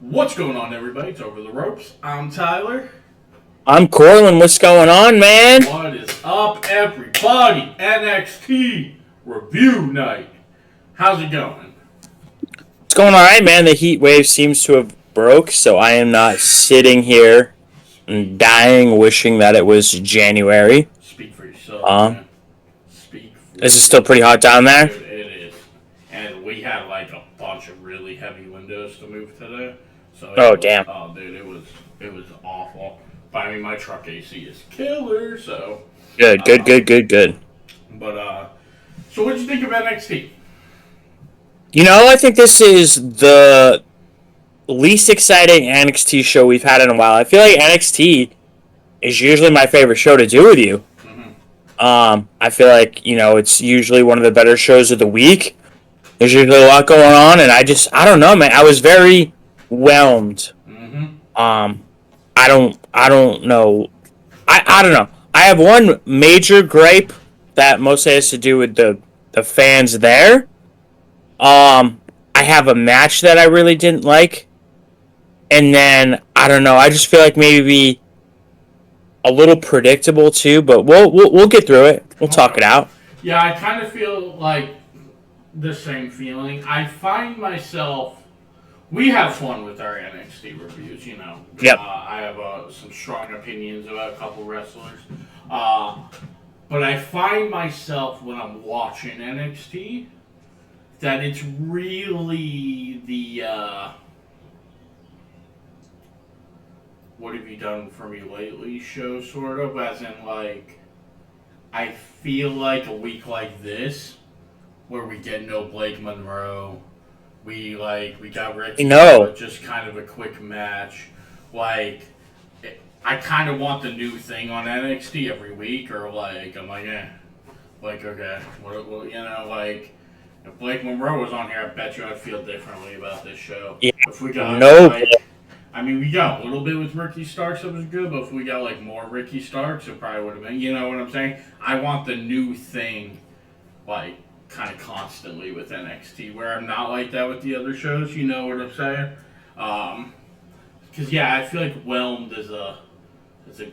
What's going on, everybody? It's Over the Ropes. I'm Tyler. I'm Corlin. What's going on, man? What is up, everybody? NXT Review Night. How's it going? It's going all right, man. The heat wave seems to have broke, so I am not sitting here and dying, wishing that it was January. Speak for yourself, man. Speak for Is it still pretty hot down there? Dude, it is. And we had like a bunch of really heavy windows to move today. So Damn. Oh, dude, it was awful. But I mean, my truck AC is killer, so. Good. But so what'd you think of NXT? I think this is the least exciting NXT show we've had in a while. I feel like NXT is usually my favorite show to do with you. I feel like, it's usually one of the better shows of the week. There's usually a lot going on, and I don't know, man. I was very whelmed. I don't know. I don't know. I have one major gripe that mostly has to do with the fans there. I have a match that I really didn't like. And then, I don't know, I just feel like maybe a little predictable too, but we'll get through it. We'll talk it out. Yeah, I kind of feel like the same feeling. I find myself. We have fun with our NXT reviews, Yep. I have some strong opinions about a couple wrestlers. But I find myself when I'm watching NXT that it's really the what have you done for me lately show, sort of, as in, like, I feel like a week like this, where we get no Blake Monroe, we got Ricky, just kind of a quick match, like, I kind of want the new thing on NXT every week, or, like, I'm like, okay, like, if Blake Monroe was on here, I bet you I'd feel differently about this show. Yeah. If we got, we got a little bit with Ricky Starks that was good, but if we got, like, more Ricky Starks, it probably would have been, you know what I'm saying? I want the new thing, like, kind of constantly with NXT, where I'm not like that with the other shows, you know what I'm saying? Because, I feel like whelmed is a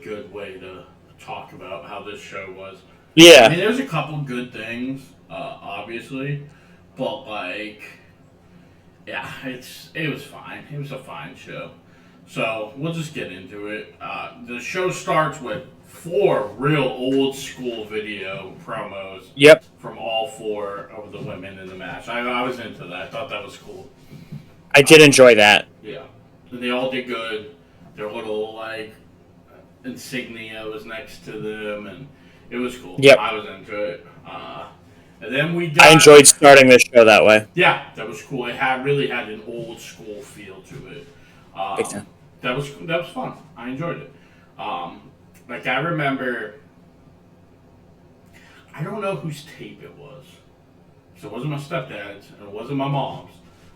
good way to talk about how this show was. Yeah. I mean, there's a couple good things, obviously, but, like, it was fine. It was a fine show. So, we'll just get into it. The show starts with 4 real old school video promos. Yep. From all 4 of the women in the match. I was into that. I thought that was cool. I did enjoy that. Yeah. And they all did good. Their little, like, insignia was next to them, and it was cool. Yep. I was into it. And then we got... I enjoyed starting this show that way. Yeah, that was cool. It really had an old school feel to it. That was fun. I enjoyed it. Like, I remember, I don't know whose tape it was. So it wasn't my stepdad's, and it wasn't my mom's.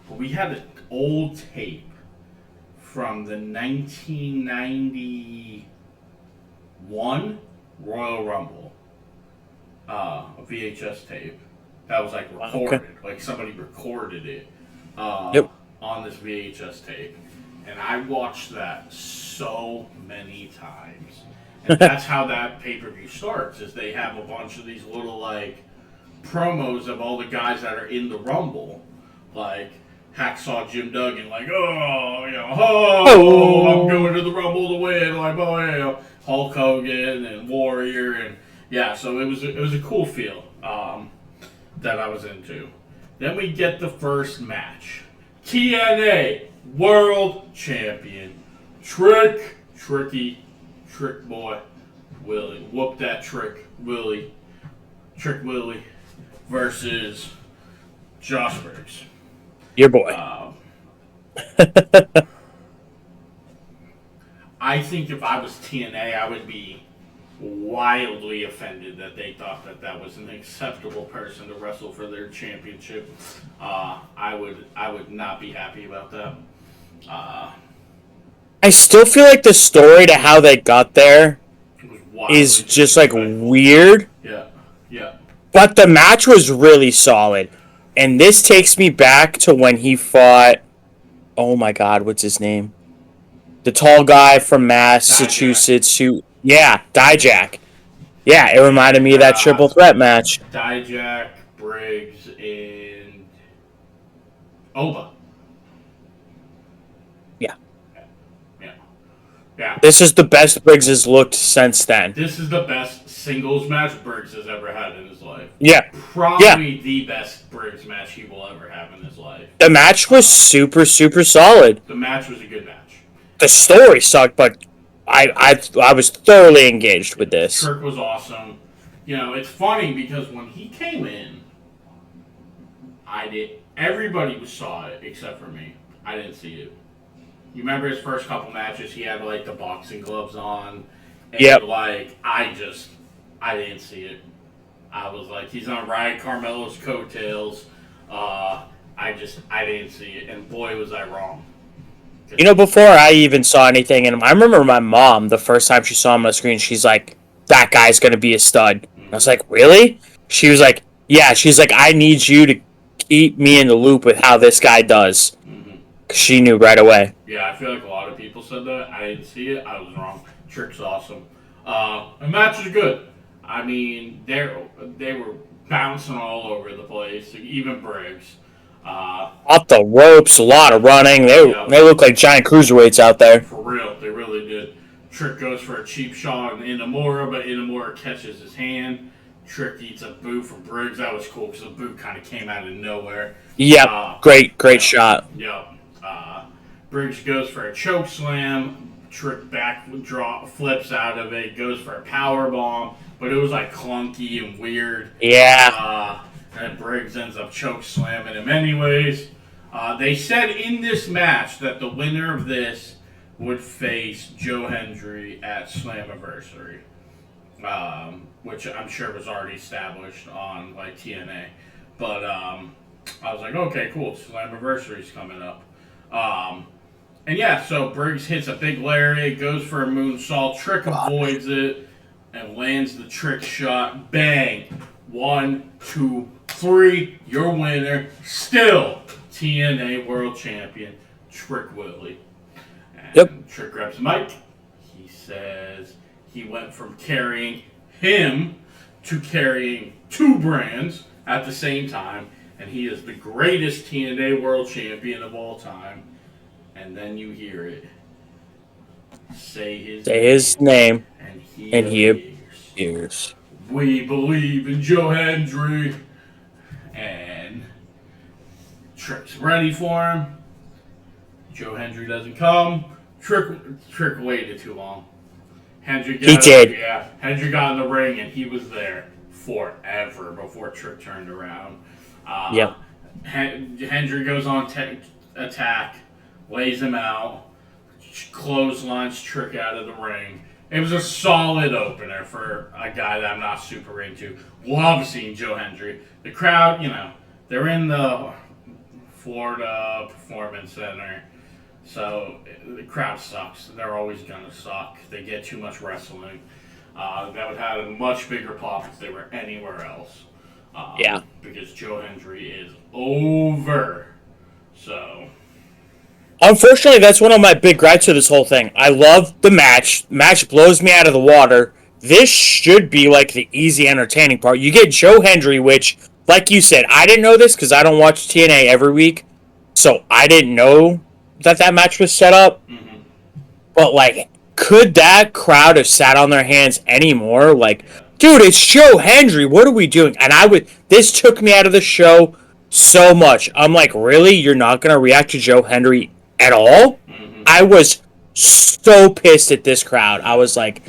But we had an old tape from the 1991 Royal Rumble. A VHS tape. That was, like, recorded. Okay. Like, somebody recorded it on this VHS tape. And I watched that so many times. And that's how that pay-per-view starts, is they have a bunch of these little, like, promos of all the guys that are in the Rumble. Like, Hacksaw Jim Duggan, like, I'm going to the Rumble to win. Like, Hulk Hogan and Warrior. And, so it was a cool feel that I was into. Then we get the first match. TNA World Champion Trick Boy Willie. Whoop that Trick Willie versus Josh Briggs. Your boy. I think if I was TNA, I would be wildly offended that they thought that was an acceptable person to wrestle for their championship. I would not be happy about that. I still feel like the story to how they got there is just, like, weird. Yeah. But the match was really solid. And this takes me back to when he fought Oh my God, what's his name? The tall guy from Dijak. Massachusetts who, yeah, Dijak. Yeah, it reminded me And of that triple threat match. Dijak, Briggs, and Oba. Yeah. Yeah. Yeah. This is the best Briggs has looked since then. This is the best singles match Briggs has ever had in his life. Yeah. Yeah. Probably the best Briggs match he will ever have in his life. The match was super, super solid. The match was a good match. The story sucked, but I was thoroughly engaged with this. Trick was awesome. You know, it's funny because when he came in, I did. Everybody saw it except for me. I didn't see it. You remember his first couple matches? He had like the boxing gloves on, and Yep. like I didn't see it. I was like, he's on Ryan Carmelo's coattails. I didn't see it, and boy was I wrong. You know, before I even saw anything, and I remember my mom, the first time she saw him on the screen, she's like, that guy's going to be a stud. And I was like, really? She was like, yeah. She's like, I need you to keep me in the loop with how this guy does. Mm-hmm. She knew right away. Yeah, I feel like a lot of people said that. I didn't see it. I was wrong. Trick's awesome. The match was good. I mean, they were bouncing all over the place. Even Briggs. Off the ropes, a lot of running. They look like giant cruiserweights out there. For real, they really did. Trick goes for a cheap shot on Inamura, but Inamura catches his hand. Trick eats a boot from Briggs. That was cool because the boot kind of came out of nowhere. Yep, great shot. Yep. Briggs goes for a choke slam. Trick flips out of it. Goes for a power bomb, but it was like clunky and weird. Yeah. And Briggs ends up choke slamming him anyways. They said in this match that the winner of this would face Joe Hendry at Slammiversary, which I'm sure was already established on like TNA. But I was like, okay, cool, Slammiversary's coming up. And yeah, so Briggs hits a big lariat, goes for a moonsault, Trick avoids it, and lands the trick shot. Bang! 1, 2, 3, your winner, still TNA World Champion, Trick Willie. And Yep. Trick grabs the mic. He says he went from carrying him to carrying 2 brands at the same time, and he is the greatest TNA World Champion of all time. And then you hear it. Say his name. And he appears. We believe in Joe Hendry. And Trick's ready for him. Joe Hendry doesn't come. Trick waited too long. Hendry got in the ring and he was there forever before Trick turned around. Yep. Hendry goes on attack, lays him out, clotheslines Trick out of the ring. It was a solid opener for a guy that I'm not super into. Love seeing Joe Hendry. The crowd, they're in the Florida Performance Center, so the crowd sucks. They're always going to suck. They get too much wrestling. That would have a much bigger pop if they were anywhere else. Yeah. Because Joe Hendry is over. So... Unfortunately, that's one of my big gripes with this whole thing. I love the match. Match blows me out of the water. This should be like the easy, entertaining part. You get Joe Hendry, which, like you said, I didn't know this because I don't watch TNA every week, so I didn't know that match was set up. Mm-hmm. But like, could that crowd have sat on their hands anymore? Like, dude, it's Joe Hendry. What are we doing? And this took me out of the show so much. I'm like, really? You're not gonna react to Joe Hendry at all? Mm-hmm. I was so pissed at this crowd. I was like,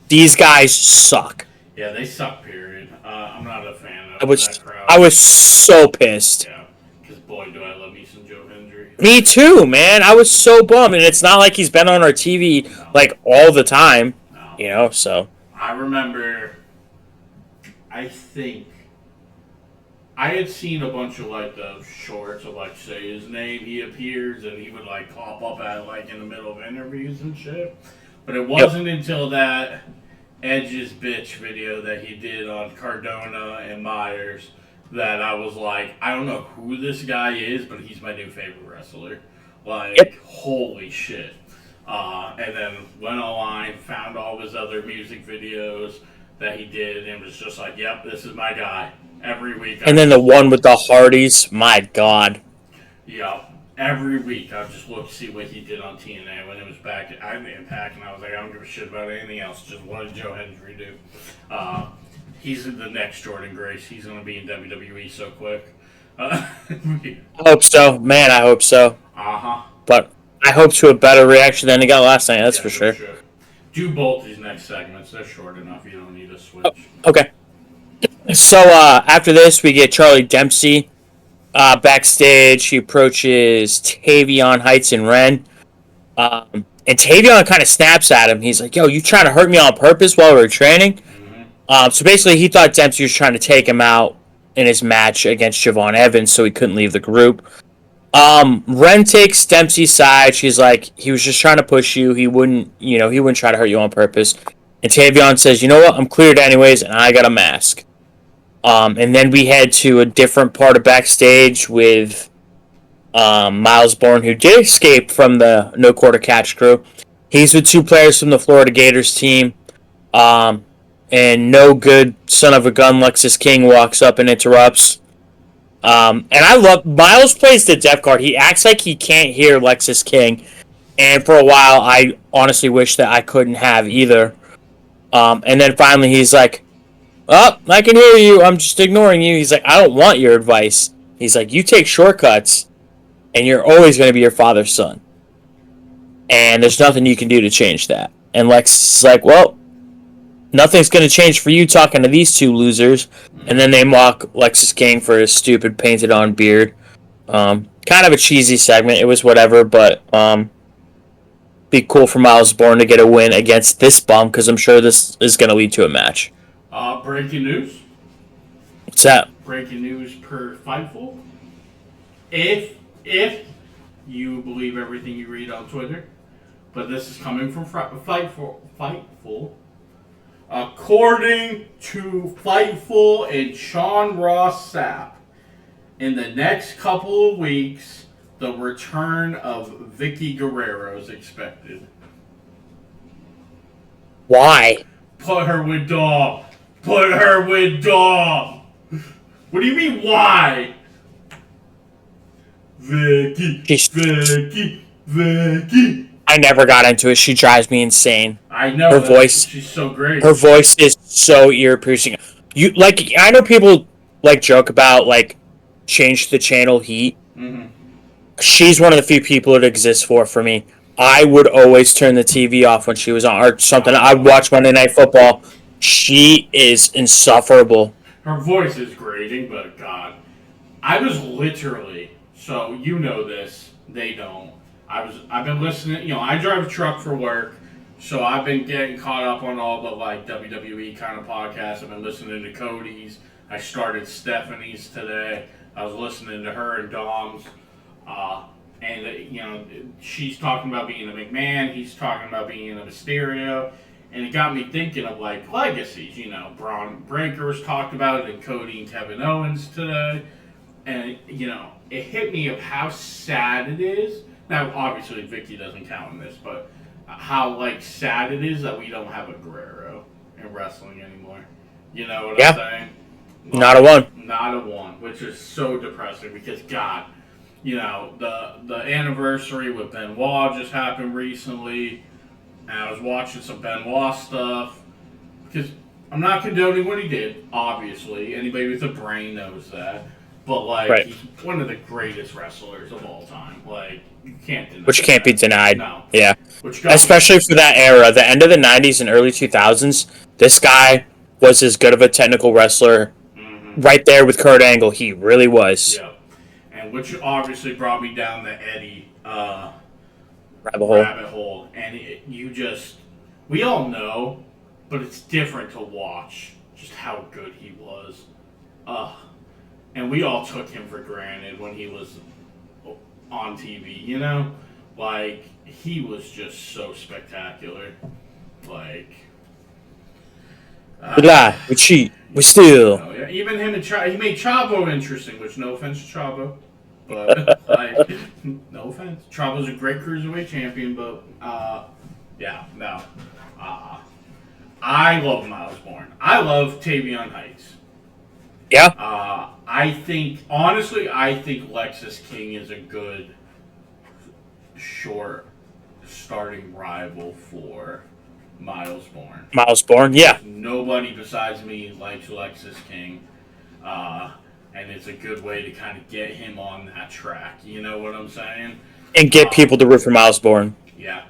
these guys suck. Yeah, they suck, period. I'm not a fan of that crowd. I was so pissed. Yeah, because boy, do I love me some Joe Hendry. Me too, man. I was so bummed. And it's not like he's been on our TV, like, all the time. No. So. I remember, I think, I had seen a bunch of like the shorts of like say his name, he appears, and he would like pop up at like in the middle of interviews and shit. But it wasn't until that Edge's bitch video that he did on Cardona and Myers that I was like, I don't know who this guy is, but he's my new favorite wrestler. Like, holy shit. And then went online, found all of his other music videos that he did, and was just like, yep, this is my guy. Every week. And then the one with the Hardys, my God. Yeah, every week I just looked to see what he did on TNA when it was back at Impact, and I was like, I don't give a shit about anything else. Just what did Joe Hendry do? He's the next Jordan Grace. He's going to be in WWE so quick. I hope so. Man, I hope so. Uh-huh. But I hope to a better reaction than he got last night, that's for sure. Do both these next segments. They're short enough. You don't need to switch. Oh, okay. So after this, we get Charlie Dempsey backstage. He approaches Tavion Heights and Ren. And Tavion kind of snaps at him. He's like, yo, you trying to hurt me on purpose while we were training? So basically, he thought Dempsey was trying to take him out in his match against Javon Evans, so he couldn't leave the group. Ren takes Dempsey's side. She's like, he was just trying to push you. He wouldn't try to hurt you on purpose. And Tavion says, you know what? I'm cleared anyways, and I got a mask. And then we head to a different part of backstage with Miles Bourne, who did escape from the No Quarter Catch crew. He's with two players from the Florida Gators team. And no good son of a gun Lexus King walks up and interrupts. And I love Miles plays the deaf card. He acts like he can't hear Lexus King. And for a while, I honestly wish that I couldn't have either. And then finally, he's like, "Oh, I can hear you. I'm just ignoring you." He's like, "I don't want your advice." He's like, "You take shortcuts, and you're always going to be your father's son. And there's nothing you can do to change that." And Lex is like, "Well, nothing's going to change for you talking to these two losers." And then they mock Lexus King for his stupid painted-on beard. Kind of a cheesy segment. It was whatever, but be cool for Miles Bourne to get a win against this bum, because I'm sure this is going to lead to a match. Breaking news. What's that? Breaking news per Fightful. If you believe everything you read on Twitter, but this is coming from Fightful. According to Fightful and Sean Ross Sapp, in the next couple of weeks, the return of Vicky Guerrero is expected. Why? Put her with Dom. Put her with Dom. What do you mean, why? Vicky. I never got into it. She drives me insane. I know. Her voice. She's so great. Her voice is so ear piercing. I know people joke about change the channel heat. Mm-hmm. She's one of the few people it exists for me. I would always turn the TV off when she was on or something. I'd watch Monday Night Football. She is insufferable. Her voice is grating, but God, I was literally, so you know this, they don't. I've been listening. I drive a truck for work, so I've been getting caught up on all the WWE kind of podcasts. I've been listening to Cody's. I started Stephanie's today. I was listening to her and Dom's. And she's talking about being a McMahon. He's talking about being a Mysterio. And it got me thinking of legacies. Braun Breaker was talked about it, and Cody and Kevin Owens today. And it hit me of how sad it is. Now, obviously, Vicky doesn't count in this, but how sad it is that we don't have a Guerrero in wrestling anymore. You know what I'm saying? Not a one. Not a one, which is so depressing because God, the anniversary with Benoit just happened recently. And I was watching some Benoit stuff because I'm not condoning what he did. Obviously, anybody with a brain knows that. But right. He's one of the greatest wrestlers of all time. You can't deny. Which can't be denied. No. Yeah. Especially for that era, the end of the '90s and early 2000s. This guy was as good of a technical wrestler. Mm-hmm. Right there with Kurt Angle, he really was. Yeah. And which obviously brought me down the Eddie rabbit hole. And we all know, but it's different to watch just how good he was. And we all took him for granted when he was on TV, he was just so spectacular. We lie, we cheat, we steal. Yeah. Even him and he made Chavo interesting, which no offense to Chavo. But like, no offense, Chavo's a great cruiserweight champion, but yeah, no. Uh, I love Miles Bourne. I love Tavion Heights. Yeah. I think honestly, I think Lexus King is a good short starting rival for Miles Bourne. Miles Bourne, yeah. Nobody besides me likes Lexus King. And it's a good way to kind of get him on that track. You know what I'm saying? And get people to root for Miles Bourne. Yeah,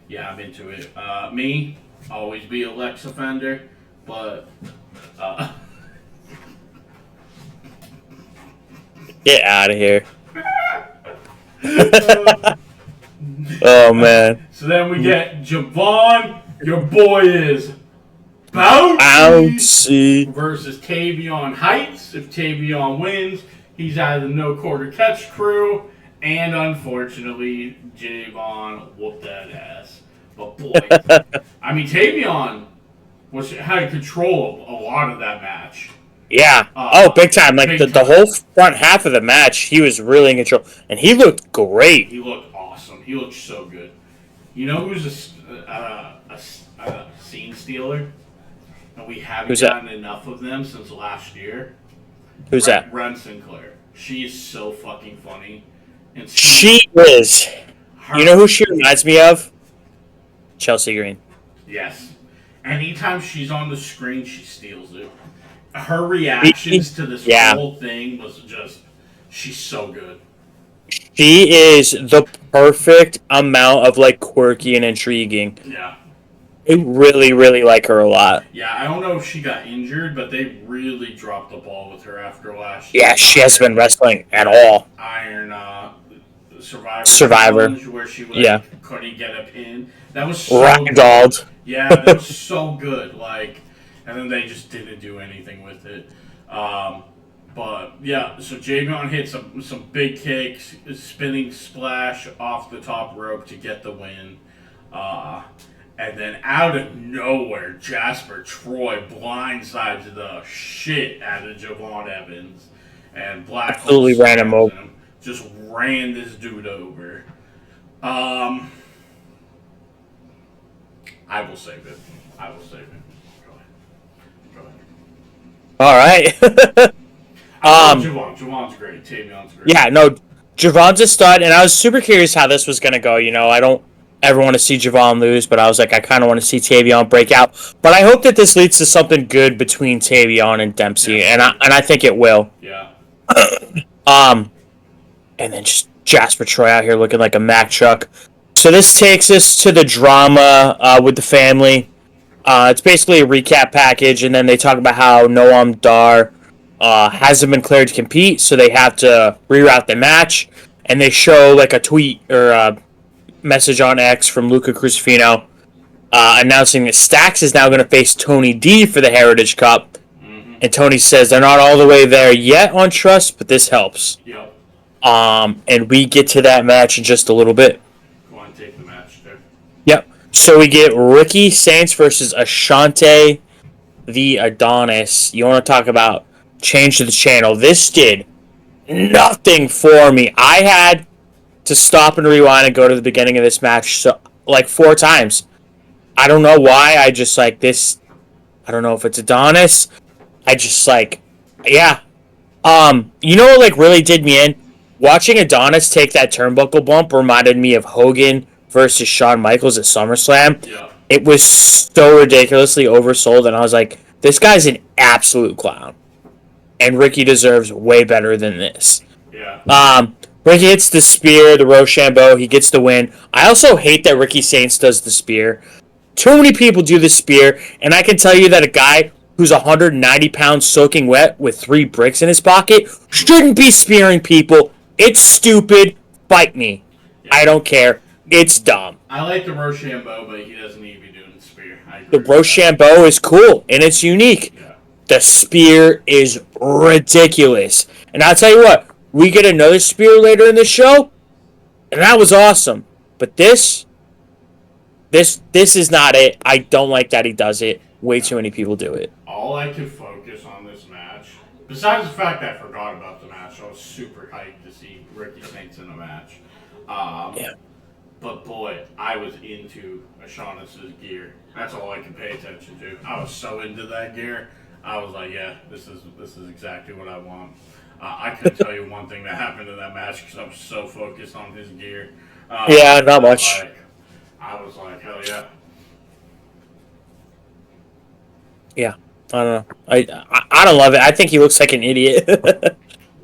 yeah, I'm into it. Me, always be a Lex offender, but Get out of here. Oh man. So then we get Javon. Your boy is Bouncy versus Tavion Heights. If Tavion wins, he's out of the no quarter catch crew. And unfortunately, Javon whooped that ass. But boy, I mean, Tavion had control of a lot of that match. Yeah. Big time. Like the whole front half of the match, he was really in control. And he looked great. He looked awesome. He looked so good. You know who's a scene stealer? And we haven't gotten enough of them since last year. Who's that? Ren Sinclair. She is so fucking funny. And she is. You know who she reminds me of? Chelsea Green. Yes. Anytime she's on the screen, she steals it. Her reactions to this whole thing was just, she's so good. She is the perfect amount of like quirky and intriguing. Yeah. I really, really like her a lot. Yeah, I don't know if she got injured, but they really dropped the ball with her after last year. Yeah, she hasn't been wrestling at all. Iron Survivor. Where she couldn't get a pin. That was so Ragdolled. Yeah, that was so good. Like, and then they just didn't do anything with it. But yeah, so Javion hit some big kicks, spinning splash off the top rope to get the win. And then out of nowhere, Jasper Troy blindsides the shit out of Javon Evans. And Black absolutely ran him over. Just ran this dude over. I will save it. Go ahead. All right. Javon's great. Tavion's great. Yeah, no, Javon's a stud, and I was super curious how this was going to go. You know, I don't ever want to see Javon lose, but I was like, I kind of want to see Tavion break out. But I hope that this leads to something good between Tavion and Dempsey, and I think it will. Yeah. And then just Jasper Troy out here looking like a Mack truck. So this takes us to the drama with the family. It's basically a recap package, and then they talk about how Noam Dar hasn't been cleared to compete, so they have to reroute the match. And they show like a tweet or a message on X from Luca Crucifino announcing that Stax is now going to face Tony D for the Heritage Cup. Mm-hmm. And Tony says they're not all the way there yet on Trust, but this helps. Yep. And we get to that match in just a little bit. Go on, take the match there. Yep. So we get Ricky Saints versus Ashante the Adonis. You want to talk about change to the channel? This did nothing for me. I had to stop and rewind and go to the beginning of this match like 4 times. I don't know why. I just like this. I don't know if it's Adonis. I just like, yeah. You know what like really did me in? Watching Adonis take that turnbuckle bump reminded me of Hogan versus Shawn Michaels at SummerSlam. Yeah. It was so ridiculously oversold, and I was like, this guy's an absolute clown. And Ricky deserves way better than this. Yeah. Ricky hits the spear, the Rochambeau, he gets the win. I also hate that Ricky Saints does the spear. Too many people do the spear, and I can tell you that a guy who's 190 pounds soaking wet with 3 bricks in his pocket shouldn't be spearing people. It's stupid. Fight me. Yeah. I don't care. It's dumb. I like the Rochambeau, but he doesn't need to be doing the spear. The Rochambeau is cool, and it's unique. Yeah. The spear is ridiculous. And I'll tell you what, we get another spear later in the show, and that was awesome. But this is not it. I don't like that he does it. Way too many people do it. All I could focus on this match Besides the fact that I forgot about the match, I was super hyped to see Ricky Saints in a match. Um, Yeah. but boy, I was into Ashaunis's gear. That's all I could pay attention to. I was so into that gear. I was like, yeah, this is exactly what I want. I couldn't tell you one thing that happened in that match because I was so focused on his gear. Yeah, not But much. like, I was like, hell yeah. Yeah, I don't know. I don't love it. I think he looks like an idiot.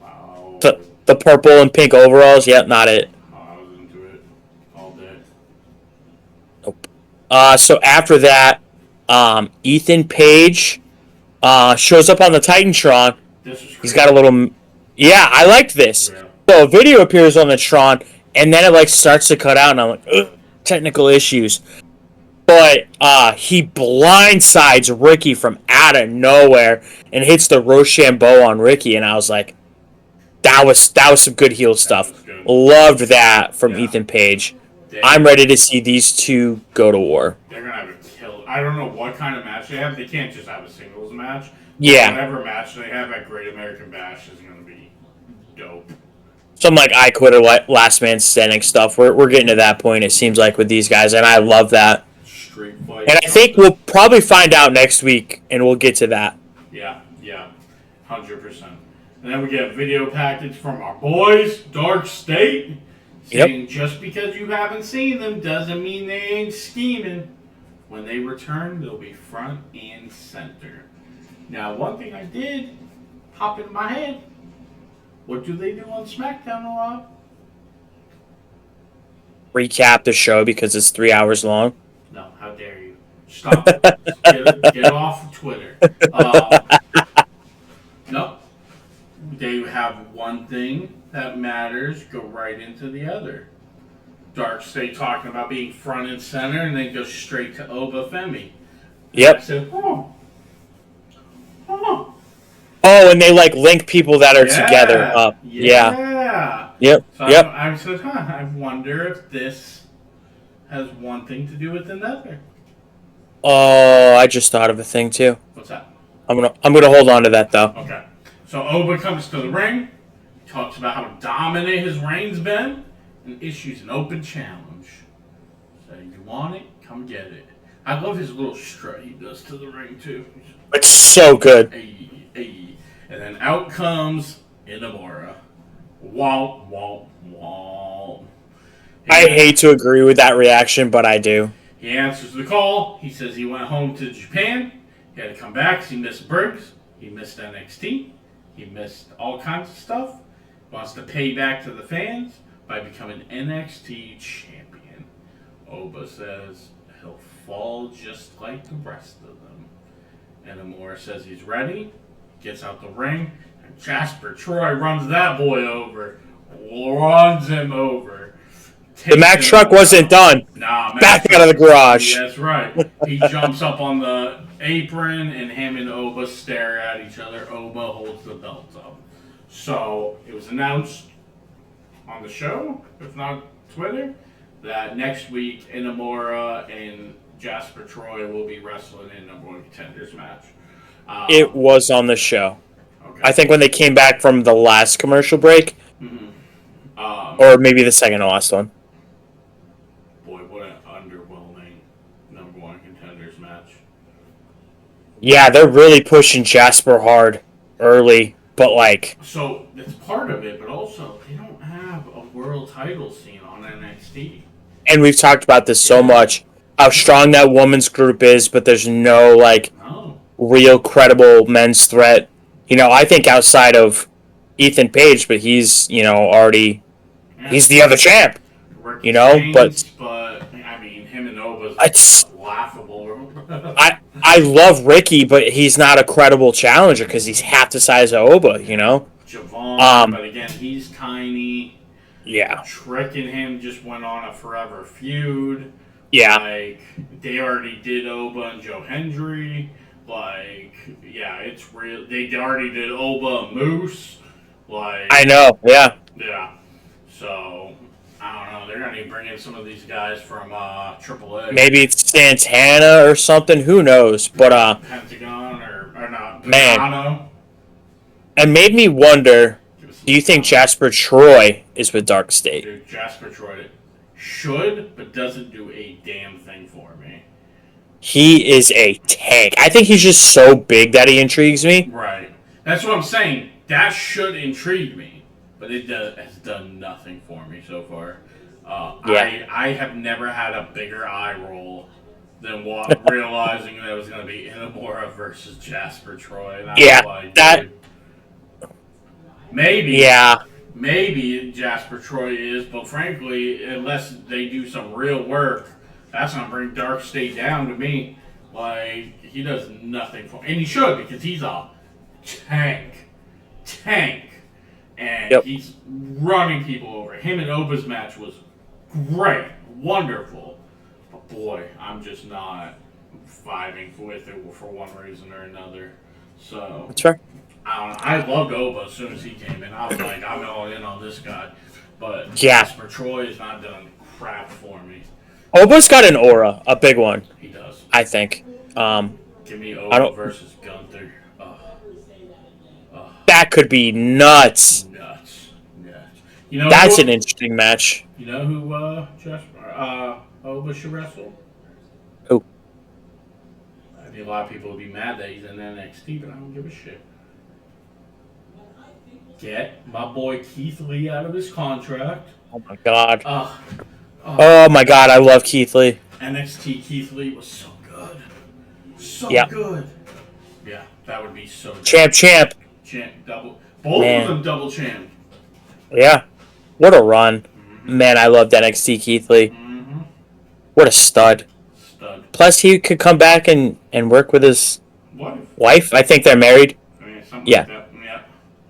Wow. The purple and pink overalls. Yep, not it. I was into it all day. Nope. So after that, Ethan Page shows up on the Titantron. This was He's crazy. got a little. Yeah, I liked this. Yeah. So a video appears on the Tron, and then it like starts to cut out, and I'm like, ugh, technical issues. But he blindsides Ricky from out of nowhere and hits the Rochambeau on Ricky, and I was like, that was some good heel That was stuff. good. Loved that from Yeah. Ethan Page. They, I'm ready to see these two go to war. They're gonna have a kill. I don't know what kind of match they have. They can't just have a singles match. Yeah, Whatever match they have at Great American Bash is gonna be dope. some like I Quit or Last Man Standing stuff. We're getting to that point. It seems like with these guys, and I love that. Street fight. And I think we'll probably find out next week, and we'll get to that. Yeah, 100%. And then we get a video package from our boys, Dark State, saying just because you haven't seen them doesn't mean they ain't scheming. When they return, they'll be front and center. Now, one thing I did pop in my head. What do they do on SmackDown a lot? Recap the show because it's 3 hours long. No, how dare you? Stop it. Get off of Twitter. No. They have one thing that matters, go right into the other. Dark State talking about being front and center, and then go straight to Oba Femi. Yep. I said, oh. Oh, and they like link people that are together up. Yeah. Yep. So Yep. I said, I wonder if this has one thing to do with another. Oh, I just thought of a thing too. What's that? I'm gonna hold on to that though. Okay. So Oba comes to the ring, talks about how dominant his reign's been, and issues an open challenge. So you want it? Come get it. I love his little strut he does to the ring too. It's so good. Hey. And then out comes Inamura. Womp, womp, womp. I hate to agree with that reaction, but I do. He answers the call. He says he went home to Japan. He had to come back because he missed Briggs. He missed NXT. He missed all kinds of stuff. Wants to pay back to the fans by becoming NXT champion. Oba says he'll fall just like the rest of them. Inamura says he's ready. Gets out the ring. And Jasper Troy runs that boy over. Runs him over. The Mack truck wasn't done. Nah, back out of the garage. That's right. He jumps up on the apron, and him and Oba stare at each other. Oba holds the belt up. So it was announced on the show, if not Twitter, that next week Inamura and Jasper Troy will be wrestling in a World Contenders match. It was on the show. Okay. I think when they came back from the last commercial break, or maybe the second to last one. Boy, what an underwhelming number one Contenders match. Yeah, they're really pushing Jasper hard early, but like. So that's part of it, but also they don't have a world title scene on NXT. And we've talked about this so much, how strong that women's group is, but there's no real credible men's threat. You know, I think outside of Ethan Page, but he's already he's the other champ. Ricky James, but I mean him and Oba's laughable. I love Ricky, but he's not a credible challenger because he's half the size of Oba. Javon, but again, he's tiny. Yeah. Trick and him just went on a forever feud. Yeah. Like, they already did Oba and Joe Hendry. Like, yeah, it's real. They already did Oba and Moose. Like, I know, yeah. Yeah. So, I don't know. They're going to bring in some of these guys from AAA. Maybe it's Santana or something. Who knows? But, Pentagon or not. Man. Pagano. and made me wonder, do you think Jasper Troy is with Dark State? Dude, Jasper Troy should, but doesn't do a damn thing for me. He is a tank. I think he's just so big that he intrigues me. Right. That's what I'm saying. That should intrigue me, but it has done nothing for me so far. Yeah. I have never had a bigger eye roll than realizing that it was going to be Inamura versus Jasper Troy. And I Yeah, was like, that. dude, maybe. Yeah. Maybe Jasper Troy is, but frankly, unless they do some real work, that's going to bring Dark State down to me. Like, he does nothing for. And he should, because he's a tank. And he's running people over. Him and Oba's match was great, wonderful. But boy, I'm just not vibing with it for one reason or another. So That's fair. I loved Oba as soon as he came in. I was like, I'm all in on this guy. But Yeah. Jasper Troy has not done crap for me. Oba's got an aura, a big one. He does. I think. Give me Oba versus Gunther. That could be nuts. Nuts. You know that's an interesting match. You know who Oba should wrestle? Who? I think a lot of people would be mad that he's in NXT, but I don't give a shit. Get my boy Keith Lee out of his contract. Oh my god. Oh my god, I love Keith Lee. NXT Keith Lee was so good. So good. Yeah, that would be so good. Champ. Double. Both of them double champ. Yeah. What a run. Mm-hmm. Man, I loved NXT Keith Lee. Mm-hmm. What a stud. Plus, he could come back and work with his wife. I think they're married. I mean, something like that. Yeah.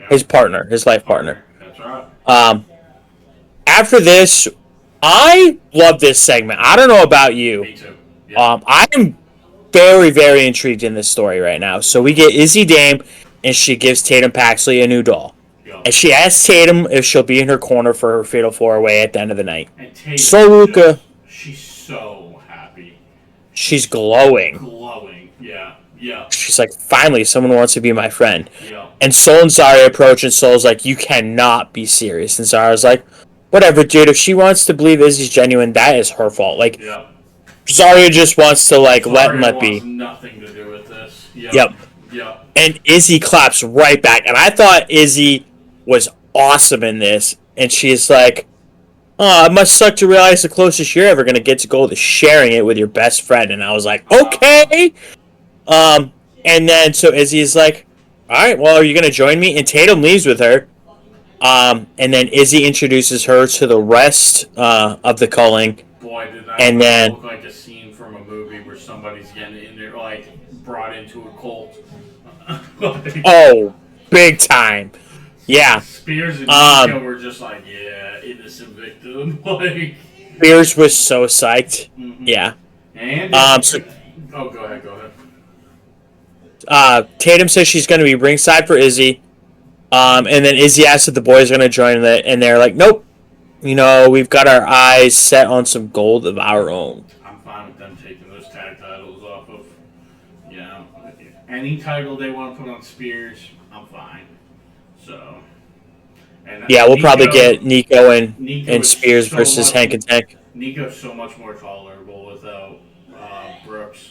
His partner. His life partner. That's right. After this, I love this segment. I don't know about you. Me too. Yeah. I am very, very intrigued in this story right now. So we get Izzy Dame, and she gives Tatum Paxley a new doll. Yeah. And she asks Tatum if she'll be in her corner for her Fatal 4-Way at the end of the night. And Tatum, so Luka, she's so happy. She's glowing. Yeah. She's like, finally, someone wants to be my friend. Yeah. And Sol and Zarya approach, and Sol's like, you cannot be serious. And Zarya's like, whatever, dude. If she wants to believe Izzy's genuine, that is her fault. Like, Zarya just wants to let be. Nothing to do with this. Yep. And Izzy claps right back. And I thought Izzy was awesome in this. And she's like, oh, it must suck to realize the closest you're ever going to get to gold is sharing it with your best friend. And I was like, okay. And then so Izzy's like, all right, well, are you going to join me? And Tatum leaves with her. And then Izzy introduces her to the rest of the culling. Boy, did that look like a scene from a movie where somebody's getting in there, like, brought into a cult. Oh, big time. Yeah. Spears and Nico were just like, yeah, innocent victim. Like, Spears was so psyched. Mm-hmm. Yeah. And go ahead. Tatum says she's going to be ringside for Izzy. And then Izzy asks if the boys are going to join it, and they're like, nope. You know, we've got our eyes set on some gold of our own. I'm fine with them taking those tag titles off of, any title they want to put on Spears, I'm fine. So, we'll probably get Nico and Spears versus Hank and Tank. Nico's so much more tolerable without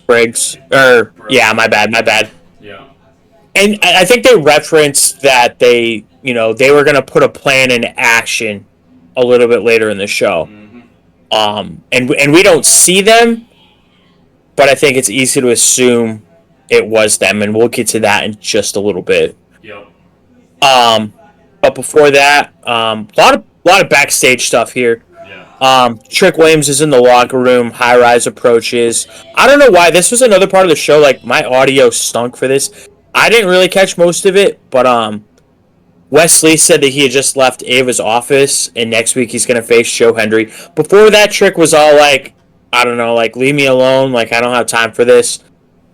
Briggs. My bad. Yeah. And I think they referenced that they were going to put a plan into action a little bit later in the show. Mm-hmm. And we don't see them, but I think it's easy to assume it was them, and we'll get to that in just a little bit. Yep. But before that, a lot of backstage stuff here. Yeah. Trick Williams is in the locker room. High Rise approaches. I don't know why. This was another part of the show. Like, my audio stunk for this. I didn't really catch most of it, but Wesley said that he had just left Ava's office, and next week he's going to face Joe Hendry. Before that, Trick was all like, I don't know, like, leave me alone. Like, I don't have time for this.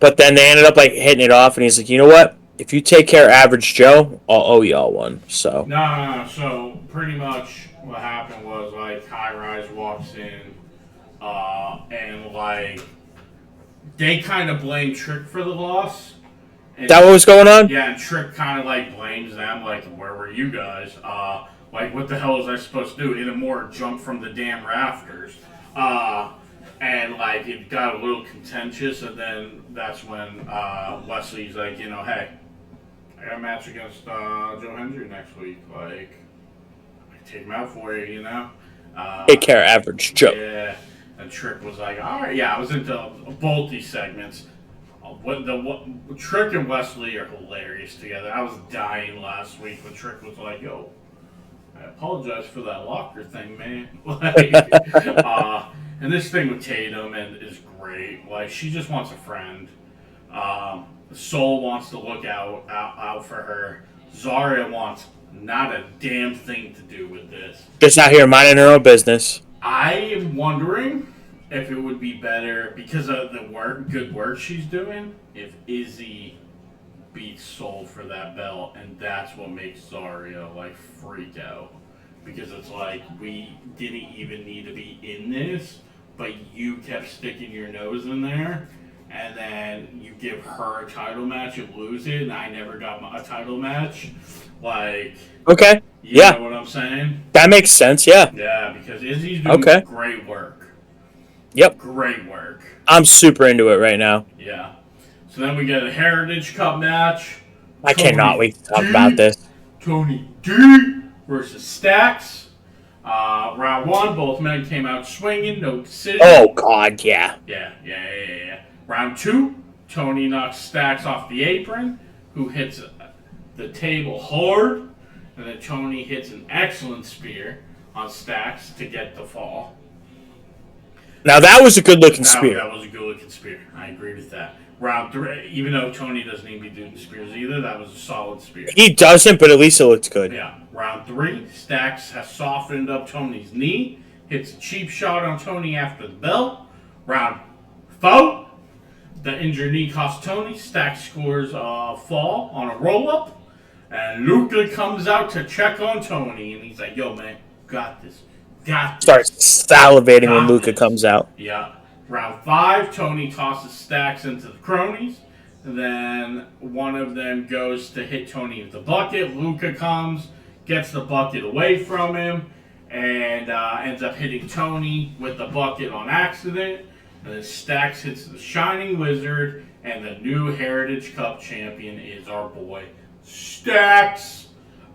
But then they ended up, like, hitting it off, and he's like, you know what? If you take care of Average Joe, I'll owe y'all one. So. No. So, pretty much what happened was, like, High Rise walks in, and, like, they kind of blame Trick for the loss. that what was going on? Yeah, and Trick kind of like blames them, like, where were you guys? Like, what the hell was I supposed to do? Inamura jumped from the damn rafters. And like it got a little contentious, and then that's when Wesley's like, hey, I got a match against Joe Hendry next week. Like, I take him out for you, Take care, Average Joe. Yeah, and Trick was like, all right, yeah, I was into both these segments. Trick and Wesley are hilarious together. I was dying last week when Trick was like, yo, I apologize for that locker thing, man. Like, and this thing with Tatum is great. Like, she just wants a friend. Soul wants to look out for her. Zarya wants not a damn thing to do with this. Just out here minding her own business. I am wondering if it would be better, because of the good work she's doing, if Izzy beats Soul for that belt, and that's what makes Zarya like freak out. Because it's like, we didn't even need to be in this, but you kept sticking your nose in there, and then you give her a title match and lose it, and I never got a title match. Like, okay, you know what I'm saying? That makes sense, yeah. Yeah, because Izzy's doing great work. Yep. Great work. I'm super into it right now. Yeah. So then we get a Heritage Cup match. I cannot wait to talk about this. Tony D versus Stacks. Round 1, both men came out swinging, no decision. Oh, God, yeah. Yeah. Round 2, Tony knocks Stacks off the apron, who hits the table hard, and then Tony hits an excellent spear on Stacks to get the fall. Now, that was a good-looking spear. That was a good-looking spear. I agree with that. Round 3, even though Tony doesn't even be doing spears either, that was a solid spear. He doesn't, but at least it looked good. Yeah. Round 3, Stacks has softened up Tony's knee, hits a cheap shot on Tony after the bell. Round 4, the injured knee costs Tony. Stacks scores a fall on a roll-up, and Luca comes out to check on Tony, and he's like, yo, man, got this. Starts salivating when Luca comes out. Yeah. Round 5, Tony tosses Stacks into the cronies. And then one of them goes to hit Tony with the bucket. Luca comes, gets the bucket away from him, and ends up hitting Tony with the bucket on accident. And then Stacks hits the Shining Wizard, and the new Heritage Cup champion is our boy Stacks.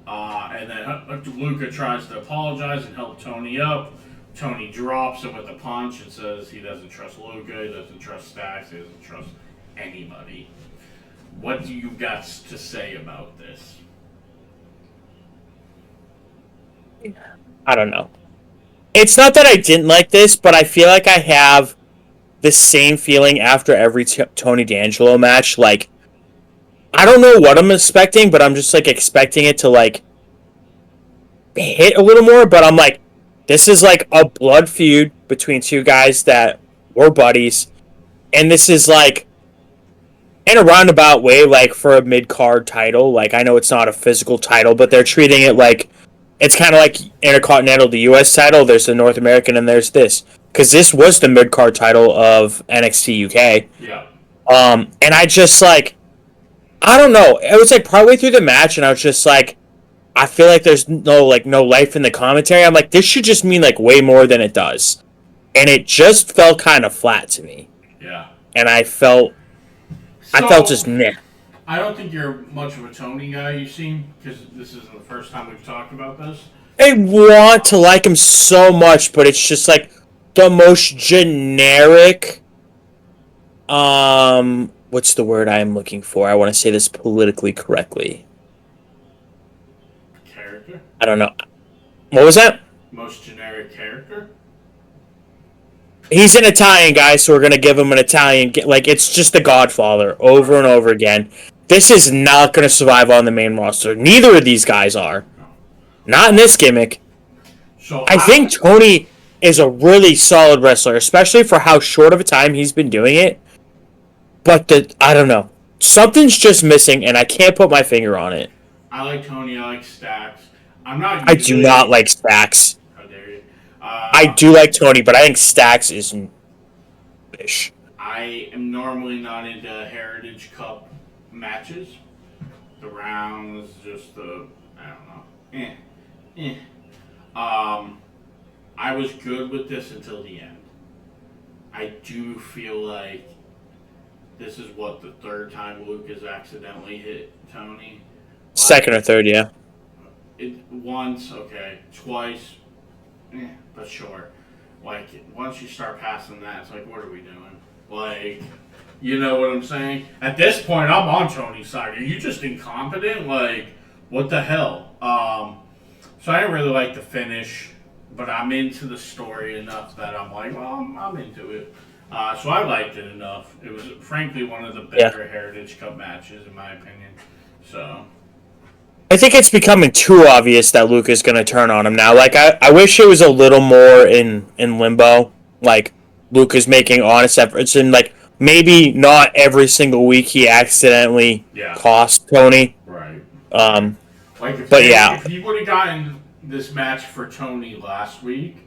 And then Luca tries to apologize and help Tony up. Tony drops him with a punch and says he doesn't trust Luca, he doesn't trust Stacks, he doesn't trust anybody. What do you got to say about this? I don't know. It's not that I didn't like this, but I feel like I have the same feeling after every Tony D'Angelo match. Like, I don't know what I'm expecting, but I'm just, like, expecting it to, like, hit a little more. But I'm like, this is, like, a blood feud between two guys that were buddies. And this is, like, in a roundabout way, like, for a mid-card title. Like, I know it's not a physical title, but they're treating it like, it's kind of like Intercontinental, the U.S. title. There's the North American, and there's this. Because this was the mid-card title of NXT UK. Yeah. And I just, like, I don't know. It was like partway through the match, and I was just like, I feel like there's no life in the commentary. I'm like, this should just mean like way more than it does, and it just felt kind of flat to me. Yeah. And I felt just meh. I don't think you're much of a Tony guy, you seem, because this isn't the first time we've talked about this. I want to like him so much, but it's just like the most generic. What's the word I'm looking for? I want to say this politically correctly. Character? I don't know. What was that? Most generic character? He's an Italian guy, so we're going to give him an Italian... Like, it's just the Godfather over and over again. This is not going to survive on the main roster. Neither of these guys are. Not in this gimmick. So I think Tony is a really solid wrestler, especially for how short of a time he's been doing it. But I don't know. Something's just missing, and I can't put my finger on it. I like Tony. I like Stacks. I do not like Stacks. How dare you? I do like Tony, but I think Stacks is ish. I am normally not into Heritage Cup matches, the rounds, just the I don't know. I was good with this until the end. I do feel like this is what the third time Luke has accidentally hit Tony. Second or third, yeah. Once, okay, twice, but sure. Like once you start passing that, it's like, what are we doing? Like, you know what I'm saying? At this point, I'm on Tony's side. Are you just incompetent? Like, what the hell? So I didn't really like the finish, but I'm into the story enough that I'm like, well, I'm into it. So I liked it enough. It was frankly one of the better Heritage Cup matches, in my opinion. So. I think it's becoming too obvious that Luke is going to turn on him now. Like, I wish it was a little more in limbo. Like, Luke is making honest efforts, and, like, maybe not every single week he accidentally cost Tony. Right. Like if he would have gotten this match for Tony last week,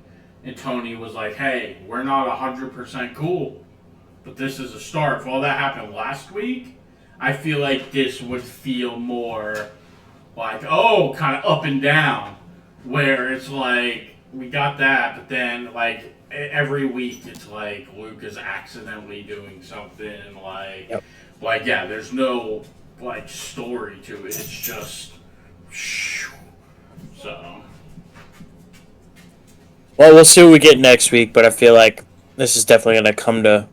and Tony was like, hey, we're not 100% cool, but this is a start. If all that happened last week, I feel like this would feel more like, oh, kind of up and down, where it's like, we got that, but then, like, every week it's like Luke is accidentally doing something, there's no, like, story to it. It's just, so. Well, we'll see what we get next week, but I feel like this is definitely going to come to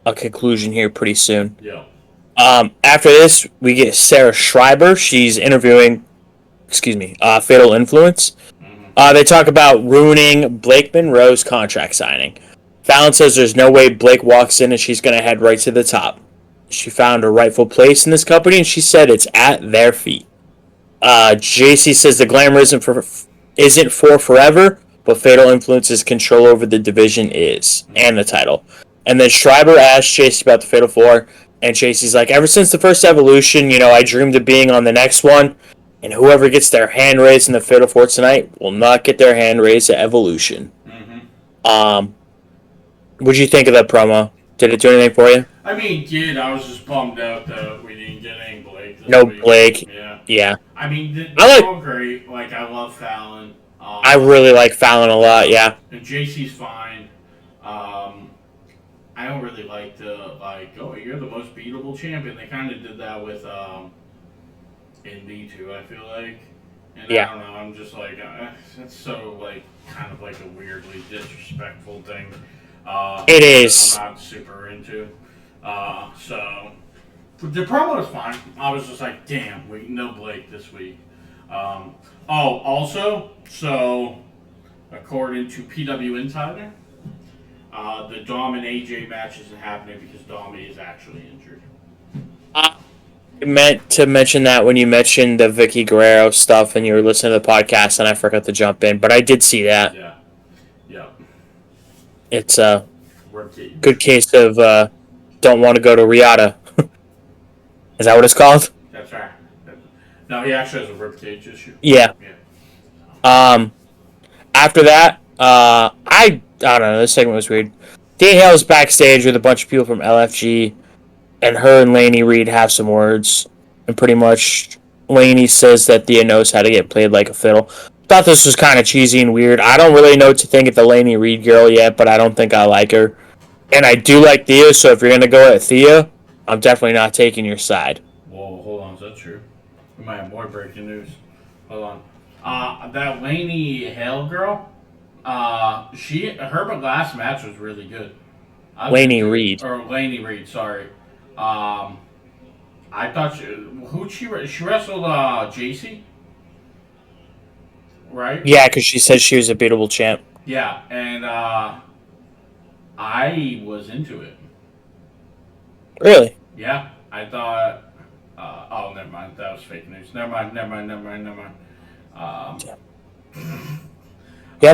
a conclusion here pretty soon. Yeah. After this, we get Sarah Schreiber. She's interviewing, Fatal Influence. They talk about ruining Blake Monroe's contract signing. Fallon says there's no way Blake walks in and she's going to head right to the top. She found her rightful place in this company, and she said it's at their feet. JC says the glamour isn't for forever, but Fatal Influence's control over the division is, and the title. And then Schreiber asked JC about the Fatal 4, and JC's like, ever since the first Evolution, I dreamed of being on the next one, and whoever gets their hand raised in the Fatal 4 tonight will not get their hand raised at Evolution. What'd you think of that promo? Did it do anything for you? I mean, I was just bummed out that we didn't get any Blake this week. Blake. Yeah. I mean, they're all great. Like, I love Fallon. I really like Fallon a lot, yeah. And JC's fine. I don't really like oh, you're the most beatable champion. They kind of did that with, in Me Too, I feel like. And I don't know, I'm just like, that's so, like, kind of like a weirdly disrespectful thing. It is. I'm not super into. So, the promo was fine. I was just like, damn, no Blake this week. Also, so, according to PW Insider, the Dom and AJ match isn't happening because Dom is actually injured. I meant to mention that when you mentioned the Vicky Guerrero stuff and you were listening to the podcast, and I forgot to jump in, but I did see that. Yeah. It's a good case of don't want to go to Riata. Is that what it's called? That's right. No, he actually has a ribcage issue. Yeah. After that, I don't know. This segment was weird. Danielle was backstage with a bunch of people from LFG, and her and Lainey Reed have some words. And pretty much, Lainey says that Thea knows how to get played like a fiddle. Thought this was kind of cheesy and weird. I don't really know what to think of the Lainey Reed girl yet, but I don't think I like her. And I do like Thea, so if you're going to go at Thea, I'm definitely not taking your side. Whoa, hold on. Is that true? We might have more breaking news. Hold on. That Lainey Hale girl, her last match was really good. Lainey Reed, sorry. I thought she wrestled JC, right? Yeah, because she said she was a beatable champ. Yeah, and I was into it. Really? Yeah, I thought. Oh, never mind. That was fake news. Never mind. Got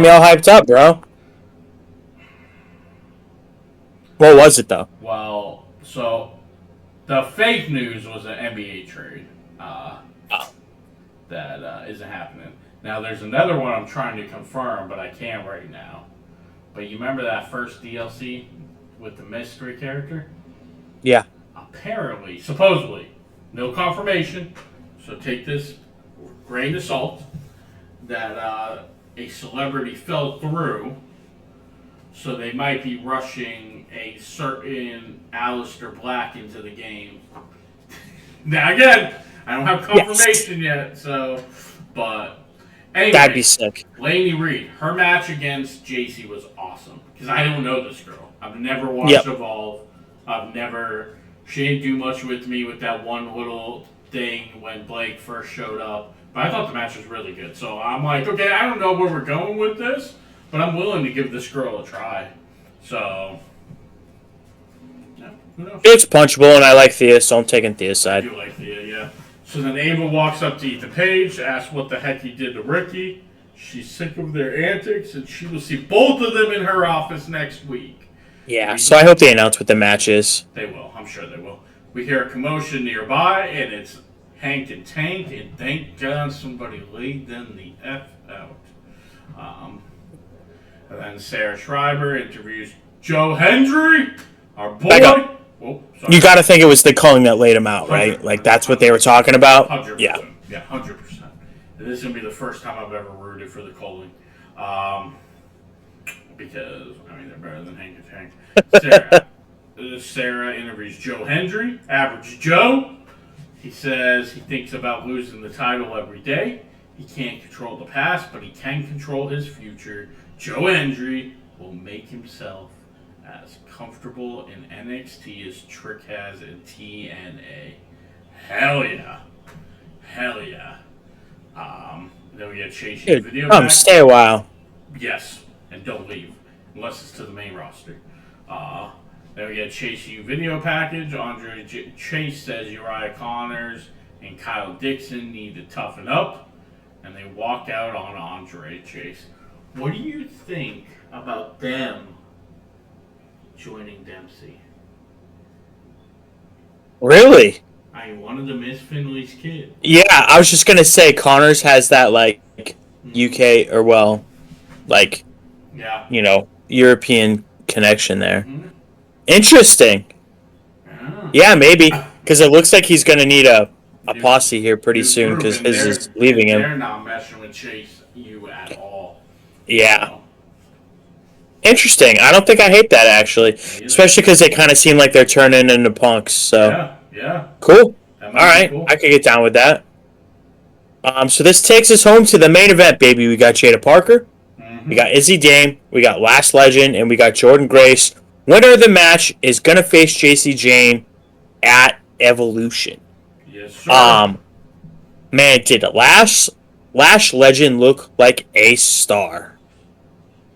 me all hyped up, bro. What was it, though? Well, so the fake news was an NBA trade that isn't happening. Now, there's another one I'm trying to confirm, but I can't right now. But you remember that first DLC with the mystery character? Yeah. apparently, supposedly, no confirmation, so take this with a grain of salt, that a celebrity fell through, so they might be rushing a certain Aleister Black into the game. Now again, I don't have confirmation yet, so, but anyway, that'd be sick. Lainey Reed, her match against JC was awesome because I don't know this girl. I've never watched Evolve. She didn't do much with me with that one little thing when Blake first showed up. But I thought the match was really good. So I'm like, okay, I don't know where we're going with this, but I'm willing to give this girl a try. So, yeah, who knows? It's punchable, and I like Thea, so I'm taking Thea's side. I do like Thea, yeah. So then Ava walks up to Ethan Page, asks what the heck he did to Ricky. She's sick of their antics, and she will see both of them in her office next week. Yeah, so I hope they announce what the match is. They will. I'm sure they will. We hear a commotion nearby, and it's Hank and Tank, and thank God somebody laid them the F out. And then Sarah Schreiber interviews Joe Hendry, our boy. Oh, you got to think it was the calling that laid him out, right? Like, that's what they were talking about? 100%. Yeah. Yeah, 100%. And this is going to be the first time I've ever rooted for the calling. Because, I mean, they're better than Hank and Tank. Sarah interviews Joe Hendry, Average Joe. He says he thinks about losing the title every day. He can't control the past, but he can control his future. Joe Hendry will make himself as comfortable in NXT as Trick has in TNA. Hell yeah. Hell yeah. Then we get Chasey video back. Stay a while. Yes, and don't leave, unless it's to the main roster. Then we get Chase U video package. Andre Chase says Uriah Connors and Kyle Dixon need to toughen up, and they walk out on Andre Chase. What do you think about them joining Dempsey? Really? I wanted to miss Finley's kid. Yeah, I was just gonna say Connors has that like UK or European connection there. Mm-hmm. Interesting. Yeah, maybe because it looks like he's gonna need a posse here pretty soon because his is leaving him. They're not messing with Chase U at all. Yeah. So. Interesting. I don't think I hate that actually, especially because they kind of seem like they're turning into punks. So. Yeah. Cool. All right. Cool. I could get down with that. So this takes us home to the main event, baby. We got Jada Parker. Mm-hmm. We got Izzy Dame. We got Last Legend. And we got Jordan Grace. Winner of the match is going to face JC Jane at Evolution. Yes, sir. Man, did Last Legend look like a star.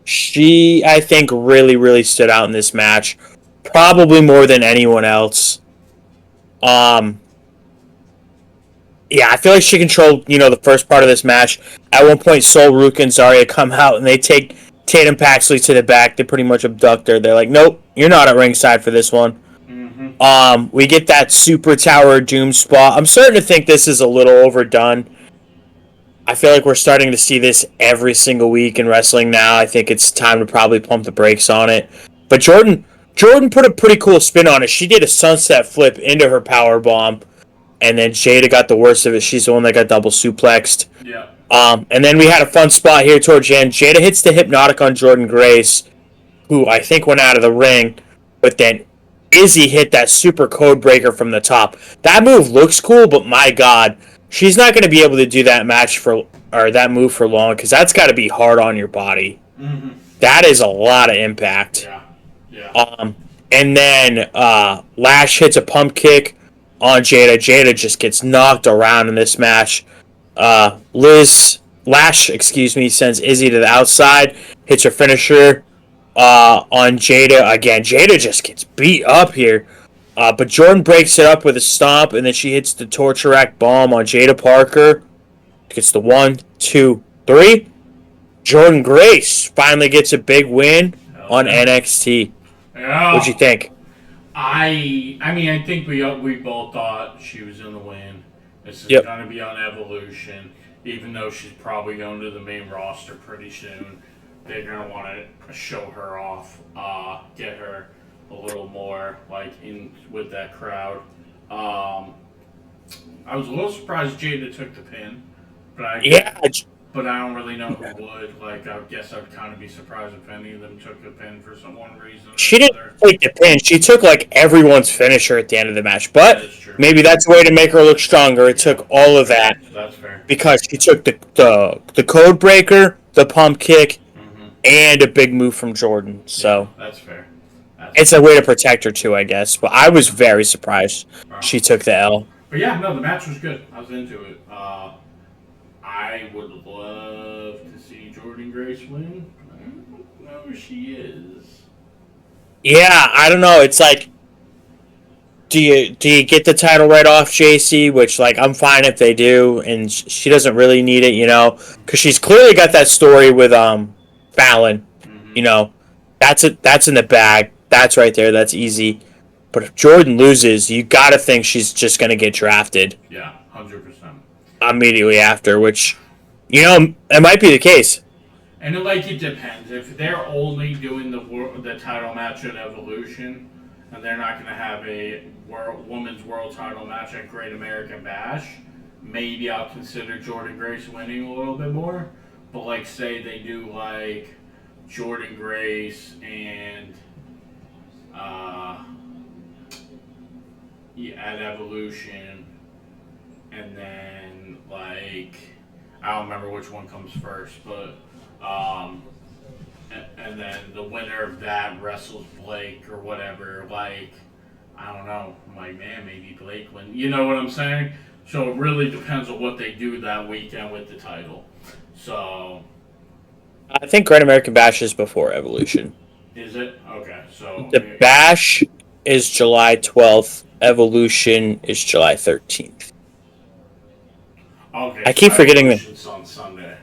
She, I think, really, really stood out in this match. Probably more than anyone else. Yeah, I feel like she controlled, the first part of this match. At one point, Sol, Ruka, and Zarya come out, and they take Tatum Paxley to the back. They pretty much abduct her. They're like, nope, you're not at ringside for this one. Mm-hmm. We get that Super Tower Doom spot. I'm starting to think this is a little overdone. I feel like we're starting to see this every single week in wrestling now. I think it's time to probably pump the brakes on it. But Jordan put a pretty cool spin on it. She did a sunset flip into her power bomb. And then Jada got the worst of it. She's the one that got double suplexed. Yeah. And then we had a fun spot here towards the end. Jada hits the Hypnotic on Jordan Grace, who I think went out of the ring. But then Izzy hit that super code breaker from the top. That move looks cool, but my God, she's not going to be able to do that that move for long because that's got to be hard on your body. Mm-hmm. That is a lot of impact. Yeah. And then Lash hits a pump kick on Jada. Jada just gets knocked around in this match. Lash, sends Izzy to the outside, hits her finisher on Jada. Again, Jada just gets beat up here. But Jordan breaks it up with a stomp, and then she hits the Torture Rack bomb on Jada Parker. Gets the 1, 2, 3. Jordan Grace finally gets a big win on NXT. Yeah. What'd you think? I mean, I think we both thought she was going to win. This is going to be on Evolution, even though she's probably going to the main roster pretty soon. They're going to want to show her off, get her a little more like in with that crowd. I was a little surprised Jada took the pin, but Yeah, I don't really know who would. Like, I guess I'd kind of be surprised if any of them took the pin for some one reason or she didn't another. take the pin. She took like everyone's finisher at the end of the match. That But is true. maybe that's a way to make her look stronger. It Yeah, took all of that that's fair. because she took the code breaker, the pump kick, Hmm. and a big move from Jordan. Yeah, So that's fair. That's it's fair. a way to protect her too, I guess. But I was very surprised Wow. she took the L. But yeah, no, the match was good. I was into it. I would love to see Jordan Grace win. I don't know who she is. Yeah, I don't know. It's like, do you get the title right off JC? Which like I'm fine if they do, and she doesn't really need it, because she's clearly got that story with Fallon. Hmm. You know, that's in the bag. That's right there. That's easy. But if Jordan loses, you got to think she's just gonna get drafted Yeah, 100%. immediately after, which it might be the case. And it depends. If they're only doing the title match at Evolution, and they're not going to have a women's world title match at Great American Bash, maybe I'll consider Jordan Grace winning a little bit more. But like, say they do like Jordan Grace and uh, yeah, at Evolution, and then like I don't remember which one comes first, but and then the winner of that wrestles Blake or whatever. Like, I don't know. I'm like, man, maybe Blake win. You know what I'm saying? So it really depends on what they do that weekend with the title. So I think Great American Bash is before Evolution. is it okay? So The Bash is July 12th. Evolution is July 13th. okay. I So keep forgetting that. Evolution's on Sunday.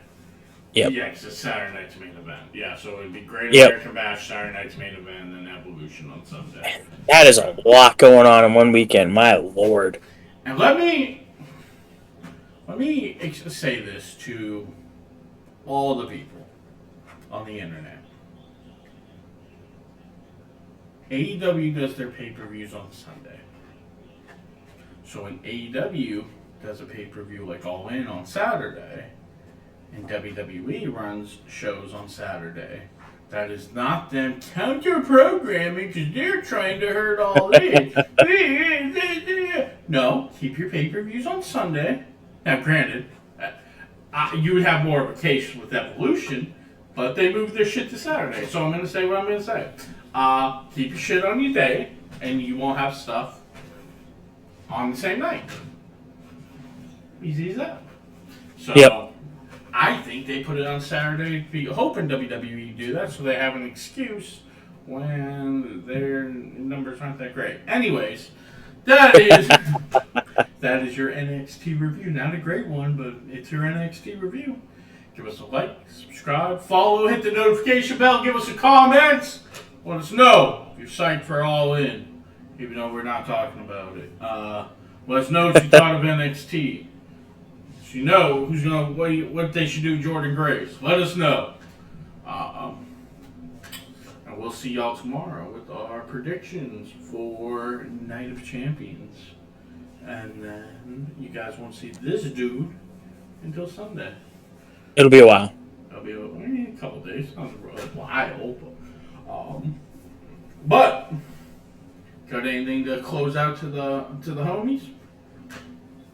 Yep. Yeah, 'cause it's Saturday night's main event. Yeah, so it would be Great Yep. American Bash Saturday night's main event, and then Evolution on Sunday. That is a lot going on in one weekend. My lord. And let me say this to all the people on the internet. AEW does their pay-per-views on Sunday. So when AEW does a pay-per-view like All In on Saturday, and WWE runs shows on Saturday, that is not them counter-programming because they're trying to hurt All In. No, keep your pay-per-views on Sunday. Now, granted, you would have more of a case with Evolution, but they moved their shit to Saturday. So I'm going to say what I'm going to say. Keep your shit on your day, and you won't have stuff on the same night. Easy as that. So Yep. I think they put it on Saturday, hoping WWE do that, so they have an excuse when their numbers aren't that great. Anyways, that is that is your NXT review. Not a great one, but it's your NXT review. Give us a like, subscribe, follow, hit the notification bell, give us a comment. Let us know if you're psyched for All In, even though we're not talking about it. Let us know what you thought of NXT. So you know who's gonna what they should do, Jordan Grace. Let us know. And we'll see y'all tomorrow with our predictions for Night of Champions. And then you guys won't see this dude until Sunday. It'll be a while. It'll be a couple days, not a while, but got anything to close out to the homies?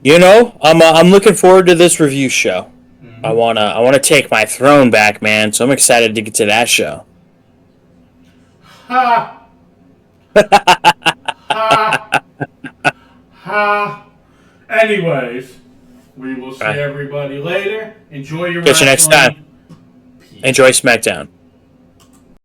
I'm looking forward to this review show. Mm-hmm. I wanna take my throne back, man. So I'm excited to get to that show. Ha! Ha! Ha! Anyways, we will see everybody later. Enjoy your Catch you next wrestling. time. Enjoy SmackDown.